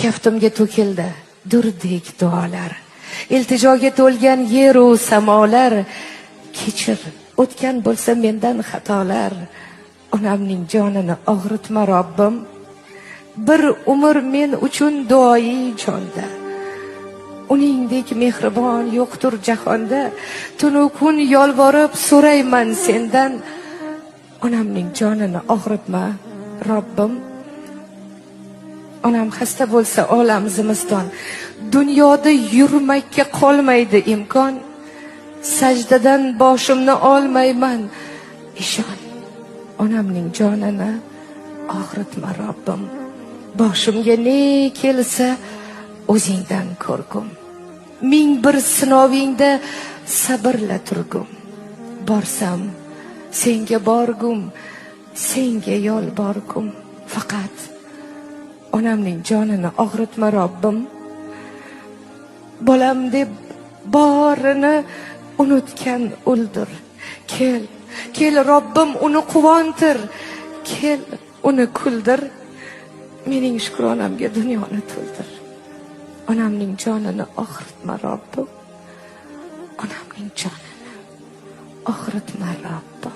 kaftimga to'kildi durdek duolar, iltijoga to'lgan yeru samolar. Kechir, o'tgan bo'lsa mendan xatolar, onamning jonini og'ritma Robbim. Bir umr men uchun duoyi jonda, uningdek mehribon yo'qdir jahonda. Tunu kun yolvorib so'rayman sendan, onamning jonini og'ritma Robbim. Onam xasta bo'lsa olam zimiston, dunyoda yurmakka qolmaydi imkon. Sajdadan boshimni olmayman, ishon, onamning jonini og'ritma Robbim. Boshimga ne kelsa o'zingdan ko'rgum, ming bir sinovingda sabrla turgum. Borsam senga borgum, senga yolborgum. Faqat onamning jonini og'ritma Robbim. Bolam deb borini unutgan o'ldir. Kel, kel Robbim uni quvontir, kel uni kuldir. Mening shukronamga dunyoni to'ldir. Onamning jonini og'ritma Robbim. Onamning jonini og'ritma Robbim.